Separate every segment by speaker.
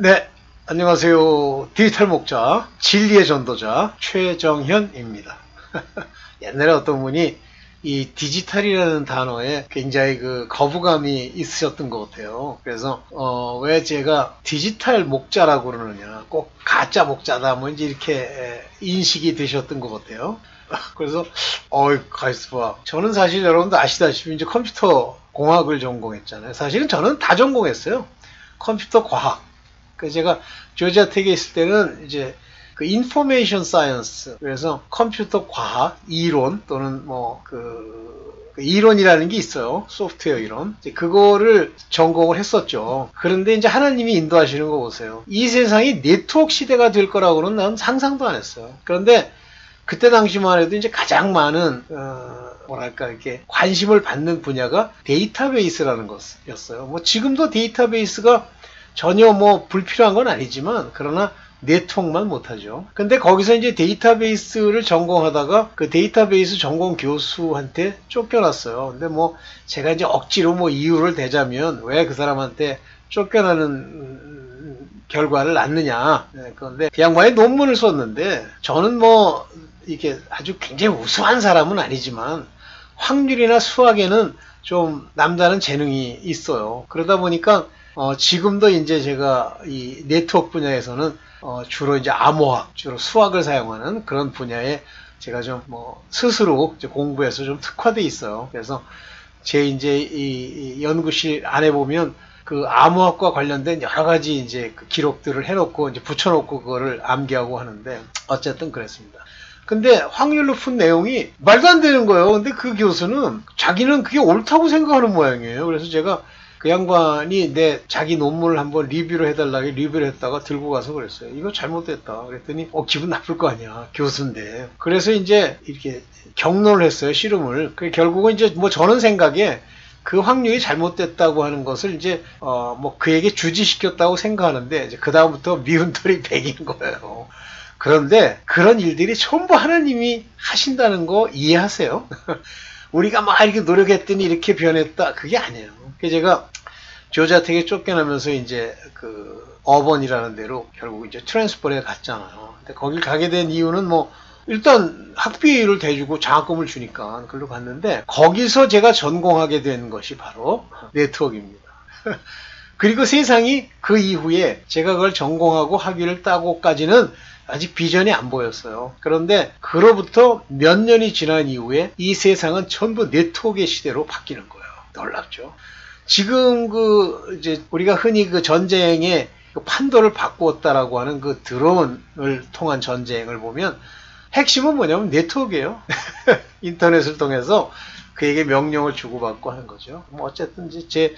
Speaker 1: 네, 안녕하세요. 디지털 목자, 진리의 전도자 최정현입니다. 옛날에 어떤 분이 이 디지털이라는 단어에 굉장히 거부감이 있으셨던 것 같아요. 그래서 왜 제가 디지털 목자라고 그러느냐, 꼭 가짜 목자다 뭐 이제 이렇게 인식이 되셨던 것 같아요. 그래서 가있어봐. 저는 사실 여러분도 아시다시피 이제 컴퓨터 공학을 전공했잖아요. 사실은 저는 다 전공했어요. 컴퓨터 과학. 그래서 제가 조지아텍에 있을 때는 이제 그 인포메이션 사이언스, 그래서 컴퓨터 과학 이론 또는 이론이라는 게 있어요. 소프트웨어 이론. 이제 그거를 전공을 했었죠. 그런데 이제 하나님이 인도하시는 거 보세요. 이 세상이 네트워크 시대가 될 거라고는 난 상상도 안 했어요. 그런데 그때 당시만 해도 이제 가장 많은 이렇게 관심을 받는 분야가 데이터베이스라는 것이었어요. 뭐 지금도 데이터베이스가 전혀 불필요한 건 아니지만, 그러나 네트워크만 못하죠. 근데 거기서 이제 데이터베이스를 전공하다가 그 데이터베이스 전공 교수한테 쫓겨났어요. 근데 제가 이제 억지로 이유를 대자면 왜 그 사람한테 쫓겨나는 결과를 낳느냐. 그런데 그 양반이 논문을 썼는데, 저는 이게 아주 굉장히 우수한 사람은 아니지만 확률이나 수학에는 좀 남다른 재능이 있어요. 그러다 보니까 지금도 이제 제가 이 네트워크 분야에서는 주로 이제 암호학, 주로 수학을 사용하는 그런 분야에 제가 좀 스스로 이제 공부해서 좀 특화돼 있어요. 그래서 제 이제 이 연구실 안에 보면 그 암호학과 관련된 여러 가지 이제 그 기록들을 해놓고 이제 붙여놓고 그거를 암기하고 하는데, 어쨌든 그랬습니다. 근데 확률로 푼 내용이 말도 안 되는 거예요. 근데 그 교수는 자기는 그게 옳다고 생각하는 모양이에요. 그래서 제가 그 양반이 자기 논문을 한번 리뷰를 해달라고 리뷰를 했다가 들고 가서 그랬어요. 이거 잘못됐다. 그랬더니 기분 나쁠 거 아니야. 교수인데. 그래서 이제 이렇게 경론을 했어요. 씨름을. 결국은 이제 저는 생각에 그 확률이 잘못됐다고 하는 것을 이제 그에게 주지시켰다고 생각하는데, 이제 그 다음부터 미운 털이 백인 거예요. 그런데 그런 일들이 전부 하나님이 하신다는 거 이해하세요? 우리가 이렇게 노력했더니 이렇게 변했다. 그게 아니에요. 그래서 제가 조지아텍에 쫓겨나면서 이제 그 어번이라는 데로 결국 이제 트랜스퍼에 갔잖아요. 근데 거길 가게 된 이유는 일단 학비를 대주고 장학금을 주니까 그걸로 갔는데, 거기서 제가 전공하게 된 것이 바로 네트워크입니다. 그리고 세상이 그 이후에 제가 그걸 전공하고 학위를 따고까지는 아직 비전이 안 보였어요. 그런데 그로부터 몇 년이 지난 이후에 이 세상은 전부 네트워크의 시대로 바뀌는 거예요. 놀랍죠. 지금 이제 우리가 흔히 그 전쟁의 그 판도를 바꾸었다라고 하는 그 드론을 통한 전쟁을 보면 핵심은 뭐냐면 네트워크예요. 인터넷을 통해서 그에게 명령을 주고받고 하는 거죠. 어쨌든 이제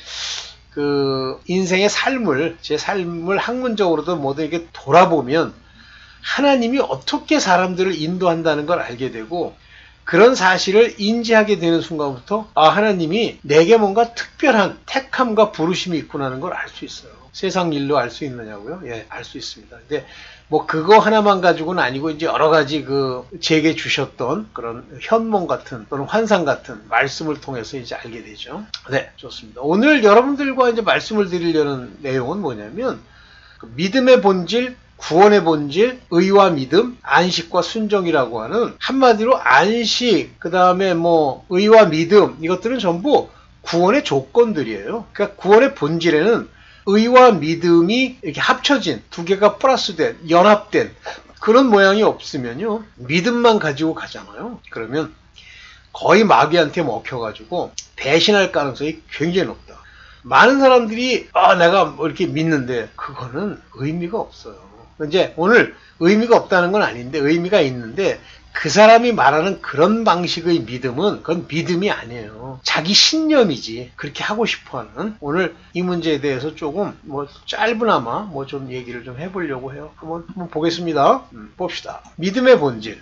Speaker 1: 인생의 제 삶을 학문적으로도 모두 이렇게 돌아보면 하나님이 어떻게 사람들을 인도한다는 걸 알게 되고, 그런 사실을 인지하게 되는 순간부터 하나님이 내게 뭔가 특별한 택함과 부르심이 있구나는 걸 알 수 있어요. 세상 일로 알 수 있느냐고요? 예, 알 수 있습니다. 근데 그거 하나만 가지고는 아니고 이제 여러 가지 제게 주셨던 그런 현몽 같은 또는 환상 같은 말씀을 통해서 이제 알게 되죠. 네, 좋습니다. 오늘 여러분들과 이제 말씀을 드리려는 내용은 뭐냐면, 믿음의 본질, 구원의 본질, 의와 믿음, 안식과 순종이라고 하는, 한마디로 안식, 그 다음에 의와 믿음, 이것들은 전부 구원의 조건들이에요. 그러니까 구원의 본질에는 의와 믿음이 이렇게 합쳐진, 두 개가 플러스된, 연합된 그런 모양이 없으면요, 믿음만 가지고 가잖아요. 그러면 거의 마귀한테 먹혀가지고 배신할 가능성이 굉장히 높다. 많은 사람들이 내가 이렇게 믿는데 그거는 의미가 없어요. 이제 오늘 의미가 없다는 건 아닌데, 의미가 있는데, 그 사람이 말하는 그런 방식의 믿음은 그건 믿음이 아니에요. 자기 신념이지. 그렇게 하고 싶어하는. 오늘 이 문제에 대해서 조금 짧으나마 좀 얘기를 좀 해보려고 해요. 한번 보겠습니다. 봅시다. 믿음의 본질.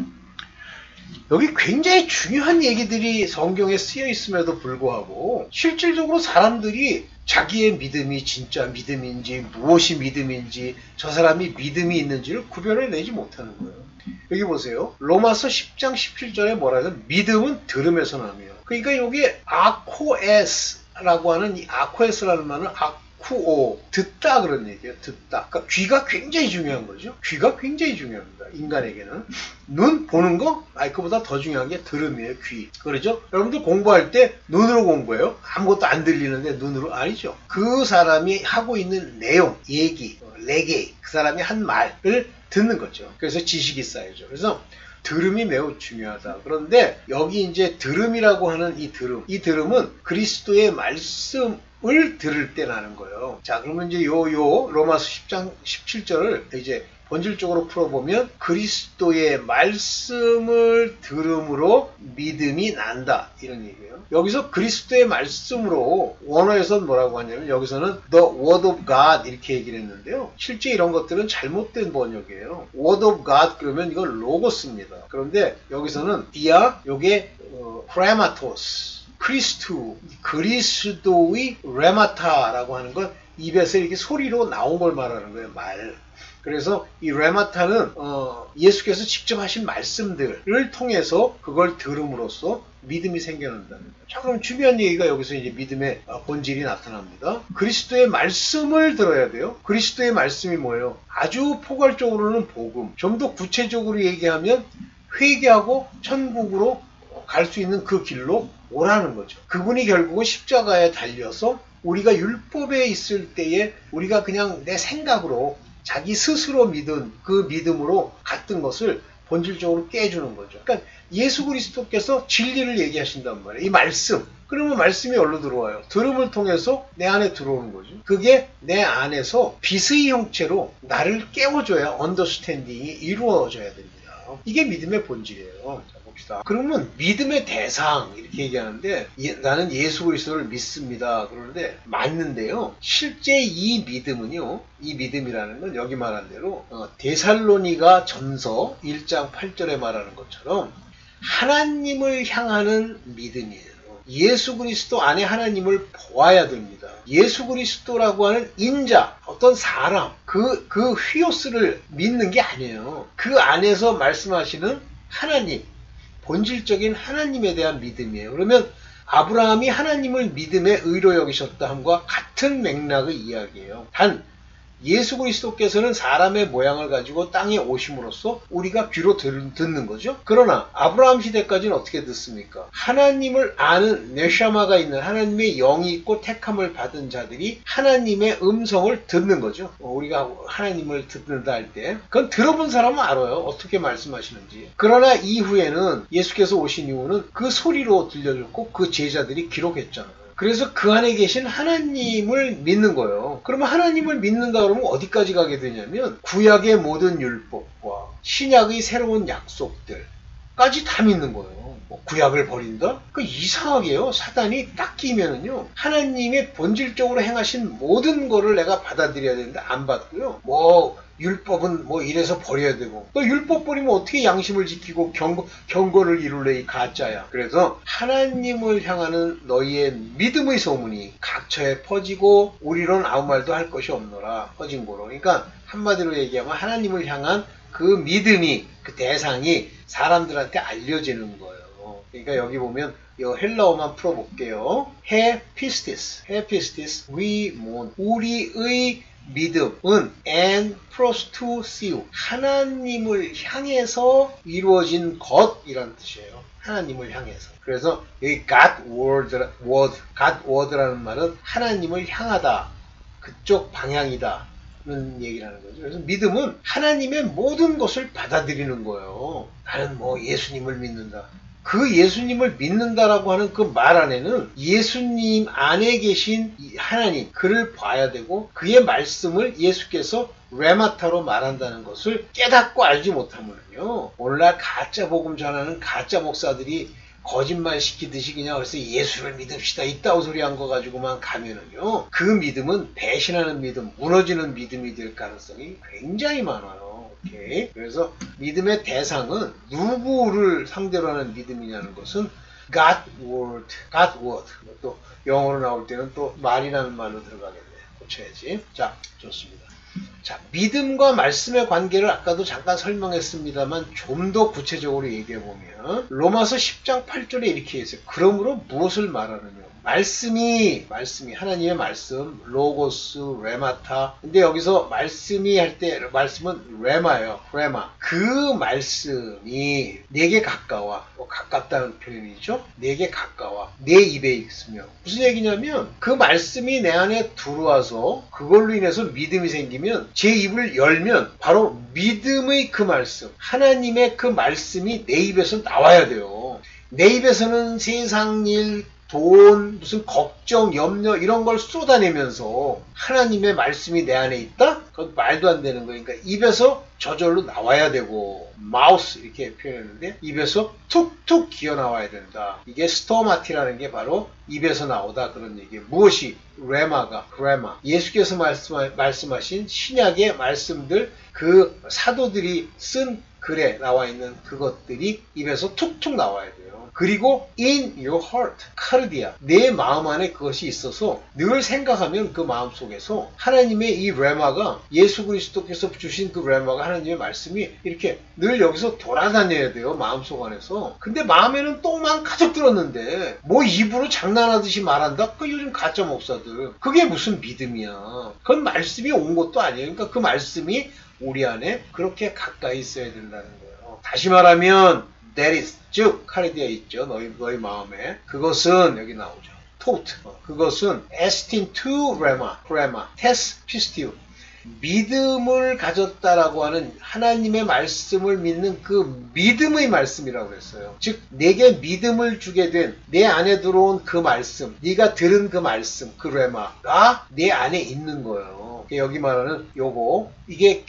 Speaker 1: 여기 굉장히 중요한 얘기들이 성경에 쓰여 있음에도 불구하고 실질적으로 사람들이 자기의 믿음이 진짜 믿음인지, 무엇이 믿음인지, 저 사람이 믿음이 있는지를 구별해 내지 못하는 거예요. 여기 보세요. 로마서 10장 17절에 뭐라 해서 믿음은 들음에서 나며. 그러니까 여기 아코에스라고 하는 이 아코에스라는 말은 아쿠오, 듣다 그런 얘기예요. 듣다. 그러니까 귀가 굉장히 중요한 거죠. 귀가 굉장히 중요합니다. 인간에게는. 눈 보는 거? 그보다 더 중요한 게 들음이에요. 귀. 그렇죠? 여러분들 공부할 때 눈으로 공부해요? 아무것도 안 들리는데 눈으로? 아니죠. 그 사람이 하고 있는 내용, 얘기, 레게, 그 사람이 한 말을 듣는 거죠. 그래서 지식이 쌓이죠. 그래서 들음이 매우 중요하다. 그런데 여기 이제 들음이라고 하는 이 들음은 그리스도의 말씀을 들을 때 나는 거예요. 자, 그러면 이제 요 로마서 10장 17절을 이제 본질적으로 풀어보면 그리스도의 말씀을 들음으로 믿음이 난다. 이런 얘기예요. 여기서 그리스도의 말씀으로 원어에서는 뭐라고 하냐면 여기서는 The Word of God 이렇게 얘기를 했는데요. 실제 이런 것들은 잘못된 번역이에요. Word of God 그러면 이건 로고스입니다. 그런데 여기서는 요게 Rhematos 그리스도의 레마타라고 하는 건 입에서 이렇게 소리로 나온 걸 말하는 거예요. 말. 그래서 이 레마타는 예수께서 직접 하신 말씀들을 통해서 그걸 들음으로써 믿음이 생겨난다는 거예요. 자, 그럼 중요한 얘기가 여기서 이제 믿음의 본질이 나타납니다. 그리스도의 말씀을 들어야 돼요. 그리스도의 말씀이 뭐예요? 아주 포괄적으로는 복음. 좀 더 구체적으로 얘기하면 회개하고 천국으로 갈 수 있는 그 길로 오라는 거죠. 그분이 결국은 십자가에 달려서 우리가 율법에 있을 때에 우리가 그냥 내 생각으로 자기 스스로 믿은 그 믿음으로 갔던 것을 본질적으로 깨주는 거죠. 그러니까 예수 그리스도께서 진리를 얘기하신단 말이에요. 이 말씀. 그러면 말씀이 어디로 들어와요? 들음을 통해서 내 안에 들어오는 거죠. 그게 내 안에서 빛의 형체로 나를 깨워줘야 언더스탠딩이 이루어져야 됩니다. 이게 믿음의 본질이에요. 자, 봅시다. 그러면 믿음의 대상 이렇게 얘기하는데 나는 예수 그리스도를 믿습니다. 그러는데 맞는데요. 실제 이 믿음은요. 이 믿음이라는 건 여기 말한 대로 데살로니가 전서 1장 8절에 말하는 것처럼 하나님을 향하는 믿음이에요. 예수 그리스도 안에 하나님을 보아야 됩니다. 예수 그리스도라고 하는 인자, 어떤 사람, 그 휘오스를 믿는 게 아니에요. 그 안에서 말씀하시는 하나님, 본질적인 하나님에 대한 믿음이에요. 그러면 아브라함이 하나님을 믿음에 의로 여기셨다 함과 같은 맥락의 이야기예요. 단 예수 그리스도께서는 사람의 모양을 가지고 땅에 오심으로써 우리가 귀로 듣는 거죠. 그러나 아브라함 시대까지는 어떻게 듣습니까? 하나님을 아는 네샤마가 있는 하나님의 영이 있고 택함을 받은 자들이 하나님의 음성을 듣는 거죠. 우리가 하나님을 듣는다 할 때 그건 들어본 사람은 알아요. 어떻게 말씀하시는지. 그러나 이후에는 예수께서 오신 이후는 그 소리로 들려줬고 그 제자들이 기록했잖아요. 그래서 그 안에 계신 하나님을 믿는 거예요. 그러면 하나님을 믿는다 그러면 어디까지 가게 되냐면 구약의 모든 율법과 신약의 새로운 약속들까지 다 믿는 거예요. 구약을 버린다? 그 이상하게요. 사단이 딱 끼면은요. 하나님의 본질적으로 행하신 모든 거를 내가 받아들여야 되는데 안 받고요. 율법은 이래서 버려야 되고 또 율법 버리면 어떻게 양심을 지키고 경고를 이룰래 이 가짜야. 그래서 하나님을 향하는 너희의 믿음의 소문이 각처에 퍼지고 우리로는 아무 말도 할 것이 없노라 퍼진 거로. 그러니까 한마디로 얘기하면 하나님을 향한 그 믿음이 그 대상이 사람들한테 알려지는 거예요. 그러니까 여기 보면 이 헬라어만 풀어볼게요. 해 피스티스 위몬 우리의 믿음은 and pros to see 하나님을 향해서 이루어진 것이라는 뜻이에요. 하나님을 향해서. 그래서 여기 God word라는 말은 하나님을 향하다. 그쪽 방향이다. 는 얘기를 하는 거죠. 그래서 믿음은 하나님의 모든 것을 받아들이는 거예요. 나는 예수님을 믿는다. 그 예수님을 믿는다라고 하는 그 말 안에는 예수님 안에 계신 하나님, 그를 봐야 되고 그의 말씀을 예수께서 레마타로 말한다는 것을 깨닫고 알지 못하면요. 오늘날 가짜 복음 전하는 가짜 목사들이 거짓말 시키듯이 그냥 그래서 예수를 믿읍시다 이따오 소리 한 거 가지고만 가면은요. 그 믿음은 배신하는 믿음, 무너지는 믿음이 될 가능성이 굉장히 많아요. 오케이. 그래서 믿음의 대상은 누구를 상대로 하는 믿음이냐는 것은 God word. 또 영어로 나올 때는 또 말이라는 말로 들어가겠네. 고쳐야지. 자, 좋습니다. 자, 믿음과 말씀의 관계를 아까도 잠깐 설명했습니다만 좀 더 구체적으로 얘기해 보면 로마서 10장 8절에 이렇게 했어요. 그러므로 무엇을 말하느냐? 말씀이 하나님의 말씀, 로고스, 레마타. 근데 여기서 말씀이 할 때 말씀은 레마예요. 레마. 그 말씀이 내게 가까워. 가깝다는 표현이죠. 내게 가까워. 내 입에 있으며. 무슨 얘기냐면 그 말씀이 내 안에 들어와서 그걸로 인해서 믿음이 생기면 제 입을 열면 바로 믿음의 그 말씀, 하나님의 그 말씀이 내 입에서 나와야 돼요. 내 입에서는 세상 일, 돈, 무슨 걱정, 염려 이런 걸 쏟아내면서 하나님의 말씀이 내 안에 있다? 그건 말도 안 되는 거니까 입에서 저절로 나와야 되고 마우스 이렇게 표현했는데 입에서 툭툭 기어나와야 된다. 이게 스토마티라는 게 바로 입에서 나오다 그런 얘기예요. 무엇이? 레마가 레마. 예수께서 말씀하신 신약의 말씀들 그 사도들이 쓴 글에 나와 있는 그것들이 입에서 툭툭 나와야 돼요. 그리고 in your heart, 카르디아, 내 마음 안에 그것이 있어서 늘 생각하면 그 마음 속에서 하나님의 이 레마가 예수 그리스도께서 주신 그 레마가 하나님의 말씀이 이렇게 늘 여기서 돌아다녀야 돼요. 마음속 안에서. 근데 마음에는 똥만 가득 들었는데 뭐 입으로 장난하듯이 말한다? 그 요즘 가짜 목사들. 그게 무슨 믿음이야. 그건 말씀이 온 것도 아니에요. 그러니까 그 말씀이 우리 안에 그렇게 가까이 있어야 된다는 거예요. 다시 말하면 that is, 즉 카르디아 있죠. 너희 마음에. 그것은 여기 나오죠. 토트. 그것은 에스틴 투 레마, 테스 피스티우. 믿음을 가졌다라고 하는 하나님의 말씀을 믿는 그 믿음의 말씀이라고 했어요. 즉 내게 믿음을 주게 된 내 안에 들어온 그 말씀, 네가 들은 그 말씀, 그 레마가 내 안에 있는 거예요. 여기 말하는 요거 이게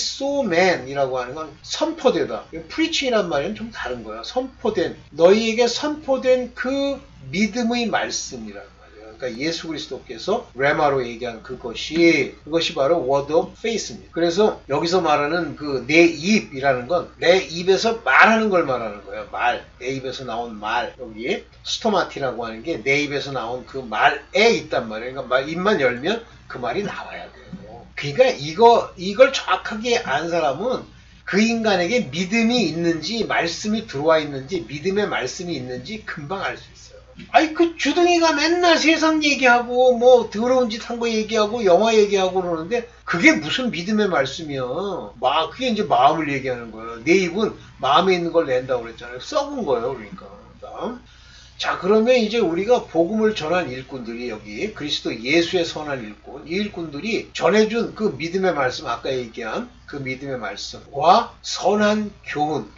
Speaker 1: 캐리소맨이라고 하는 건 선포되다. 프리칭이란 말은 좀 다른 거예요. 선포된, 너희에게 선포된 그 믿음의 말씀이라는 거예요. 그러니까 예수 그리스도께서 레마로 얘기한 그것이 바로 word of faith입니다. 그래서 여기서 말하는 그 내 입이라는 건 내 입에서 말하는 걸 말하는 거예요. 말, 내 입에서 나온 말. 여기 스토마티라고 하는 게 내 입에서 나온 그 말에 있단 말이에요. 그러니까 입만 열면 그 말이 나와야 돼요. 그러니까 이걸 정확하게 안 사람은 그 인간에게 믿음이 있는지 말씀이 들어와 있는지 믿음의 말씀이 있는지 금방 알 수 있어요. 아이 그 주둥이가 맨날 세상 얘기하고 뭐 더러운 짓 한 거 얘기하고 영화 얘기하고 그러는데 그게 무슨 믿음의 말씀이야. 그게 이제 마음을 얘기하는 거예요. 내 입은 마음에 있는 걸 낸다고 그랬잖아요. 썩은 거예요. 그러니까. 자 그러면 이제 우리가 복음을 전한 일꾼들이 여기 그리스도 예수의 선한 일꾼, 이 일꾼들이 전해준 그 믿음의 말씀, 아까 얘기한 그 믿음의 말씀과 선한 교훈,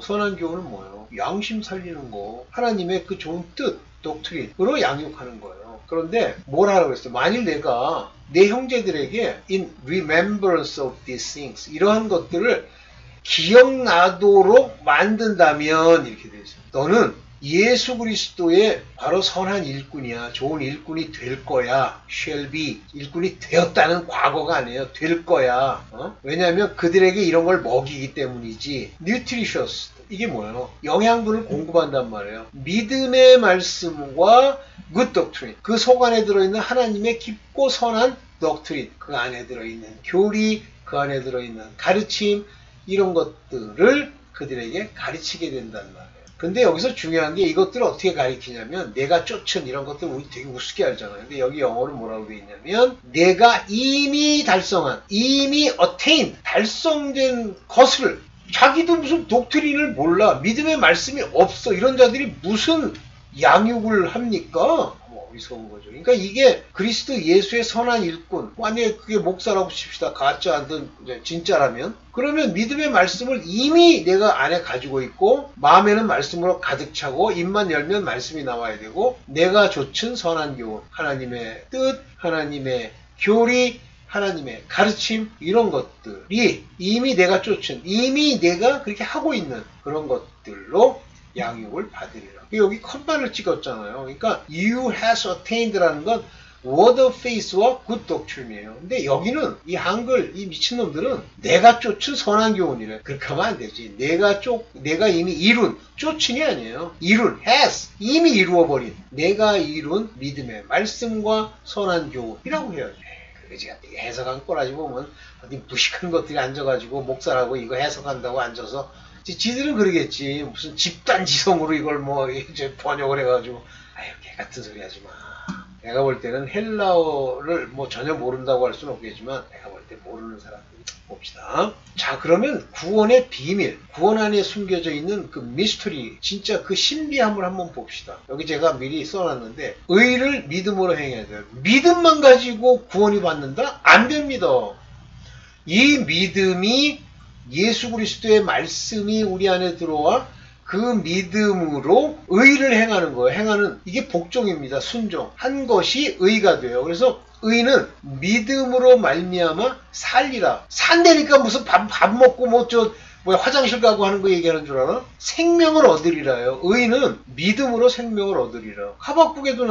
Speaker 1: 선한 교훈은 뭐예요? 양심 살리는 거, 하나님의 그 좋은 뜻, 독트린으로 양육하는 거예요. 그런데 뭘 하라고 그랬어요? 만일 내가 내 형제들에게 in remembrance of these things 이러한 것들을 기억나도록 만든다면 이렇게 되어 있어요. 너는 예수 그리스도의 바로 선한 일꾼이야. 좋은 일꾼이 될 거야. shall be. 일꾼이 되었다는 과거가 아니에요. 될 거야. 왜냐하면 그들에게 이런 걸 먹이기 때문이지. nutritious. 이게 뭐예요? 영양분을 공급한단 말이에요. 믿음의 말씀과 good doctrine. 그 속 안에 들어있는 하나님의 깊고 선한 doctrine. 그 안에 들어있는 교리, 그 안에 들어있는 가르침, 이런 것들을 그들에게 가르치게 된단 말이에요. 근데 여기서 중요한 게 이것들을 어떻게 가리키냐면 내가 쫓은 이런 것들 우리 되게 우습게 알잖아요. 근데 여기 영어로 뭐라고 되어 있냐면 내가 이미 달성한, 이미 attain, 달성된 것을 자기도 무슨 독트린을 몰라. 믿음의 말씀이 없어. 이런 자들이 무슨 양육을 합니까? 어리석은 거죠. 그러니까 이게 그리스도 예수의 선한 일꾼, 만약에 그게 목사라고 칩시다. 가짜 아니든 진짜라면, 그러면 믿음의 말씀을 이미 내가 안에 가지고 있고 마음에는 말씀으로 가득 차고 입만 열면 말씀이 나와야 되고 내가 좇은 선한 교훈, 하나님의 뜻, 하나님의 교리, 하나님의 가르침, 이런 것들이 이미 내가 쫓은, 이미 내가 그렇게 하고 있는 그런 것들로 양육을 받으리라. 여기 컷반을 찍었잖아요. 그러니까 you has attained라는 건 word of faith와 good doctrine이에요. 근데 여기는 이 한글, 이 미친놈들은 내가 쫓은 선한 교훈이래. 그렇게 하면 안 되지. 내가 이미 이룬, 쫓은이 아니에요. 이룬, has, 이미 이루어버린, 내가 이룬 믿음의 말씀과 선한 교훈이라고 해야지. 그지가 해석한 꼬라지 보면 어디 무식한 것들이 앉아가지고 목사라고 이거 해석한다고 앉아서 지들은 그러겠지. 무슨 집단지성으로 이걸 뭐 이제 번역을 해가지고 아유, 개 같은 소리 하지 마. 내가 볼 때는 헬라어를 뭐 전혀 모른다고 할 수는 없겠지만 내가 볼 때 모르는 사람들이 봅시다. 자, 그러면 구원의 비밀, 구원 안에 숨겨져 있는 그 미스터리, 진짜 그 신비함을 한번 봅시다. 여기 제가 미리 써놨는데 의를 믿음으로 행해야 돼요. 믿음만 가지고 구원이 받는다? 안 됩니다. 이 믿음이 예수 그리스도의 말씀이 우리 안에 들어와 그 믿음으로 의를 행하는 거예요. 행하는 이게 복종입니다. 순종. 한 것이 의가 돼요. 그래서 의는 믿음으로 말미암아 살리라. 산다니까 무슨 밥 먹고 뭐 화장실 가고 하는 거 얘기하는 줄 알아? 생명을 얻으리라요. 의는 믿음으로 생명을 얻으리라. 하박국에도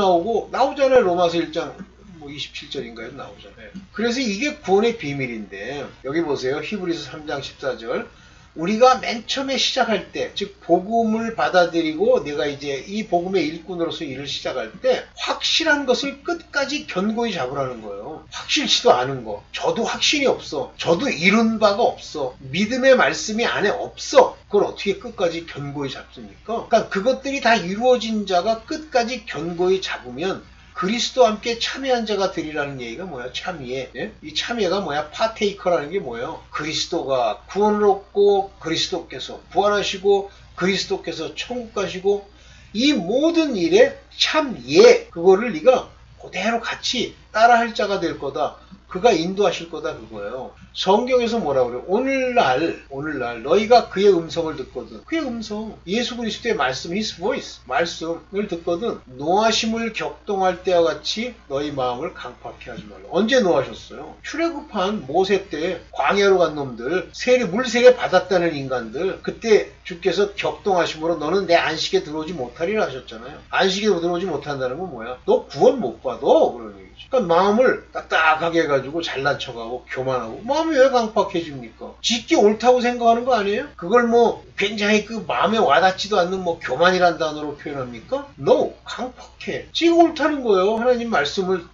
Speaker 1: 나오잖아요. 로마서 1장 27절인가요? 나오잖아요. 그래서 이게 구원의 비밀인데 여기 보세요. 히브리서 3장 14절. 우리가 맨 처음에 시작할 때, 즉 복음을 받아들이고 내가 이제 이 복음의 일꾼으로서 일을 시작할 때 확실한 것을 끝까지 견고히 잡으라는 거예요. 확실치도 않은 거. 저도 확신이 없어. 저도 이룬 바가 없어. 믿음의 말씀이 안에 없어. 그걸 어떻게 끝까지 견고히 잡습니까? 그러니까 그것들이 다 이루어진 자가 끝까지 견고히 잡으면 그리스도와 함께 참여한 자가 되리라는 얘기가 뭐야? 참여. 예? 이 참여가 뭐야? 파테이커라는 게 뭐예요? 그리스도가 구원을 얻고 그리스도께서 부활하시고 그리스도께서 천국 가시고 이 모든 일에 참예. 그거를 네가 그대로 같이 따라할 자가 될 거다. 그가 인도하실 거다 그거예요. 성경에서 뭐라 그래요? 오늘날 너희가 그의 음성을 듣거든. 그의 음성, 예수 그리스도의 말씀, His voice, 말씀을 듣거든. 노하심을 격동할 때와 같이 너희 마음을 강팍해 하지 말라. 언제 노하셨어요? 출애굽한 모세 때 광야로 간 놈들, 물세례 받았다는 인간들, 그때 주께서 격동하심으로 너는 내 안식에 들어오지 못하리라 하셨잖아요. 안식에 들어오지 못한다는 건 뭐야? 너 구원 못 받아. 그런 얘기죠. 그러니까 마음을 딱딱하게 해가지고 잘난 척하고 교만하고 마음이 왜 강팍해집니까? 지끼 옳다고 생각하는 거 아니에요? 그걸 뭐 굉장히 그 마음에 와닿지도 않는 뭐 교만이란 단어로 표현합니까? No, 강팍해. 지가 옳다는 거예요. 하나님 말씀을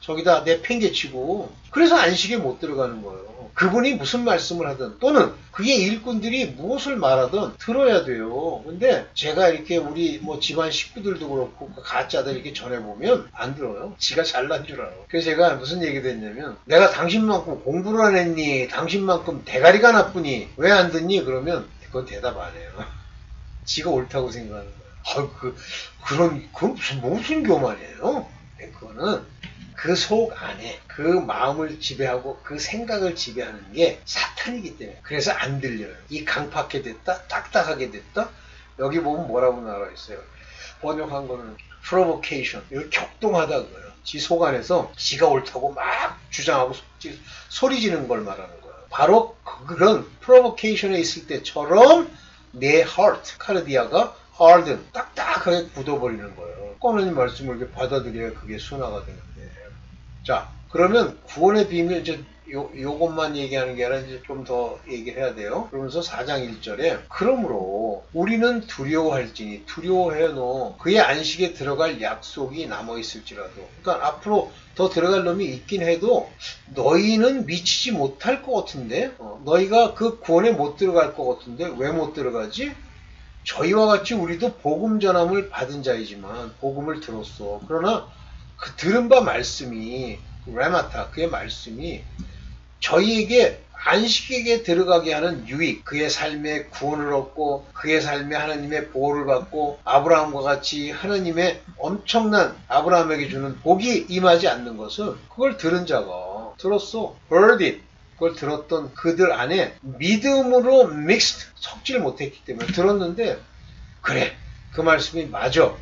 Speaker 1: 저기다 내팽개치고. 그래서 안식에 못 들어가는 거예요. 그분이 무슨 말씀을 하든 또는 그의 일꾼들이 무엇을 말하든 들어야 돼요. 근데 제가 이렇게 우리 뭐 집안 식구들도 그렇고 가짜들 이렇게 전해보면 안 들어요. 지가 잘난 줄 알아. 그래서 제가 무슨 얘기도 했냐면 내가 당신만큼 공부를 안 했니? 당신만큼 대가리가 나쁘니? 왜 안 듣니? 그러면 그건 대답 안 해요. 지가 옳다고 생각하는 거예요. 그건 무슨 교만이에요? 그거는 그 속 안에 그 마음을 지배하고 그 생각을 지배하는 게 사탄이기 때문에 그래서 안 들려요. 이 강팍하게 됐다, 딱딱하게 됐다. 여기 보면 뭐라고 나와 있어요. 번역한 거는 provocation, 이걸 격동하다 그거예요. 지 속 안에서 지가 옳다고 막 주장하고 소리 지는 걸 말하는 거예요. 바로 그런 provocation에 있을 때처럼 내 heart, 카르디아가 harden, 딱딱하게 굳어버리는 거예요. 하나님 말씀을 이렇게 받아들여야 그게 순화가 되는데. 자, 그러면 구원의 비밀, 요것만 얘기하는 게 아니라 이제 좀 더 얘기를 해야 돼요. 그러면서 4장 1절에 그러므로 우리는 두려워할지니 두려워해노 그의 안식에 들어갈 약속이 남아있을지라도. 그러니까 앞으로 더 들어갈 놈이 있긴 해도 너희는 미치지 못할 것 같은데 너희가 그 구원에 못 들어갈 것 같은데 왜 못 들어가지? 저희와 같이 우리도 복음 전함을 받은 자이지만 복음을 들었어. 그러나 그 들은 바 말씀이 레마타 그의 말씀이 저희에게 안식에게 들어가게 하는 유익, 그의 삶에 구원을 얻고 그의 삶에 하나님의 보호를 받고 아브라함과 같이 하나님의 엄청난 아브라함에게 주는 복이 임하지 않는 것은 그걸 들은 자가 들었어. heard it. 그걸 들었던 그들 안에 믿음으로 mixed, 섞질 못했기 때문에 들었는데 그래, 그 말씀이 맞아.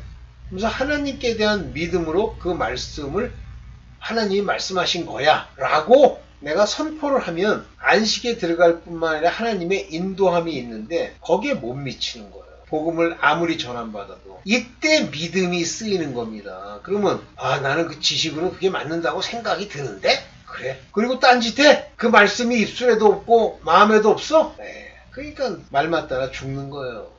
Speaker 1: 그래서 하나님께 대한 믿음으로 그 말씀을 하나님이 말씀하신 거야 라고 내가 선포를 하면 안식에 들어갈 뿐만 아니라 하나님의 인도함이 있는데 거기에 못 미치는 거예요. 복음을 아무리 전환받아도 이때 믿음이 쓰이는 겁니다. 그러면 나는 그 지식으로 그게 맞는다고 생각이 드는데 그래. 그리고 딴짓해? 그 말씀이 입술에도 없고 마음에도 없어? 네. 그러니까 말 맞다나 죽는 거예요.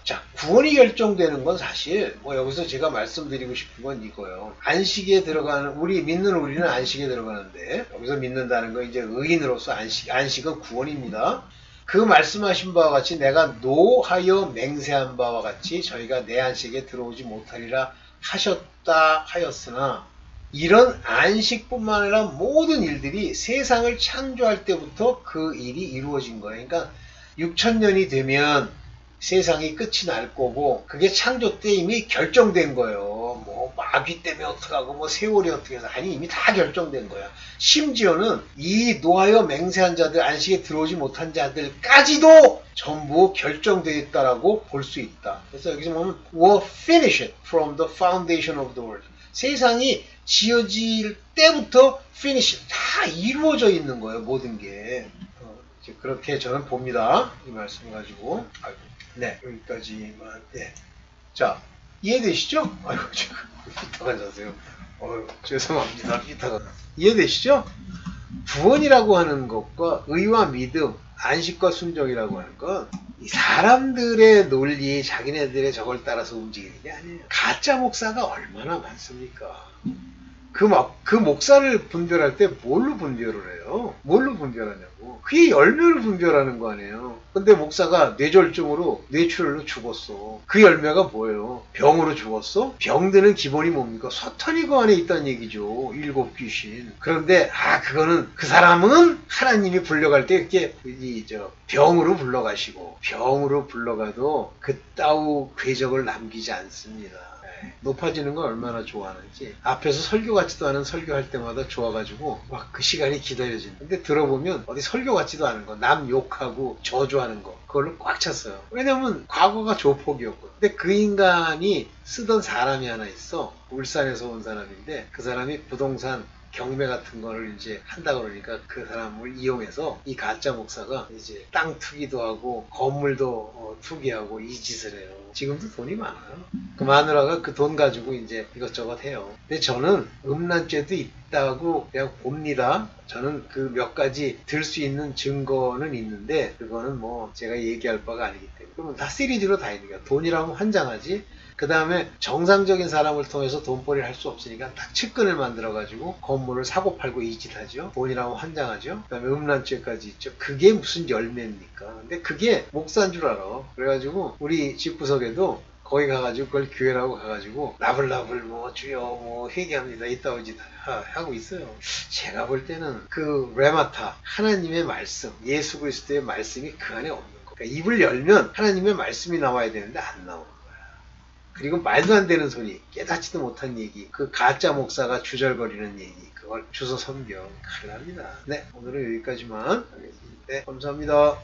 Speaker 1: 자, 구원이 결정되는 건 사실 여기서 제가 말씀드리고 싶은 건 이거예요. 안식에 들어가는 우리는 안식에 들어가는데 여기서 믿는다는 건 이제 의인으로서 안식은 구원입니다. 그 말씀하신 바와 같이 내가 노하여 맹세한 바와 같이 저희가 내 안식에 들어오지 못하리라 하셨다 하였으나 이런 안식뿐만 아니라 모든 일들이 세상을 창조할 때부터 그 일이 이루어진 거예요. 그러니까 6천년이 되면 세상이 끝이 날 거고 그게 창조 때 이미 결정된 거예요. 뭐 마귀 때문에 어떡하고 뭐 세월이 어떻게 해서 아니 이미 다 결정된 거야. 심지어는 이 노하여 맹세한 자들 안식에 들어오지 못한 자들까지도 전부 결정되어 있다라고 볼 수 있다. 그래서 여기서 보면 were finished from the foundation of the world. 세상이 지어질 때부터 finish 다 이루어져 있는 거예요. 모든 게. 그렇게 저는 봅니다. 이 말씀 가지고. 아이고. 네, 여기까지만. 네. 자, 이해되시죠? 아이고, 지금 삐딱한 자세요. 죄송합니다. 삐딱한. 이해되시죠? 구원이라고 하는 것과 의와 믿음, 안식과 순종이라고 하는 건 이 사람들의 논리, 자기네들의 저걸 따라서 움직이는 게 아니에요. 가짜 목사가 얼마나 많습니까? 그 목사를 분별할 때 뭘로 분별을 해요? 뭘로 분별하냐고. 그게 열매를 분별하는 거 아니에요. 근데 목사가 뇌졸중으로 뇌출혈로 죽었어. 그 열매가 뭐예요? 병으로 죽었어? 병드는 기본이 뭡니까? 서탄이 그 안에 있다는 얘기죠. 7 귀신. 그런데 그거는 그 사람은 하나님이 불러갈 때 이렇게 병으로 불러가시고 병으로 불러가도 그따위 궤적을 남기지 않습니다. 높아지는 걸 얼마나 좋아하는지. 앞에서 설교 같지도 않은 설교할 때마다 좋아가지고 막 그 시간이 기다려진다. 근데 들어보면 어디 설교 같지도 않은 거, 남 욕하고 저주하는 거, 그걸로 꽉 찼어요. 왜냐면 과거가 조폭이었거든. 근데 그 인간이 쓰던 사람이 하나 있어. 울산에서 온 사람인데 그 사람이 부동산 경매 같은 거를 이제 한다 그러니까 그 사람을 이용해서 이 가짜 목사가 이제 땅 투기도 하고 건물도 투기하고 이 짓을 해요. 지금도 돈이 많아요. 그 마누라가 그 돈 가지고 이제 이것저것 해요. 근데 저는 음란죄도 있다고 그냥 봅니다. 저는 그 몇 가지 들 수 있는 증거는 있는데 그거는 뭐 제가 얘기할 바가 아니기 때문에. 그러면 다 시리즈로 다 있는 거야. 돈이라면 환장하지. 그 다음에 정상적인 사람을 통해서 돈벌이를 할 수 없으니까 딱 측근을 만들어가지고 건물을 사고 팔고 이 짓 하죠. 돈이라면 환장하죠. 그 다음에 음란죄까지 있죠. 그게 무슨 열매입니까? 근데 그게 목사인 줄 알아. 그래가지고 우리 집구석에도 거기 가가지고 그걸 교회라고 가가지고 나불나불 뭐 주여 뭐 회개합니다. 이따 짓 하고 있어요. 제가 볼 때는 그 레마타 하나님의 말씀 예수 그리스도의 말씀이 그 안에 없는 거. 그러니까 입을 열면 하나님의 말씀이 나와야 되는데 안 나오는 거야. 그리고 말도 안 되는 소리, 깨닫지도 못한 얘기, 그 가짜 목사가 주절거리는 얘기, 그걸 주워 섬겨. 큰일 납니다. 네, 오늘은 여기까지만 하겠습니다. 네, 감사합니다.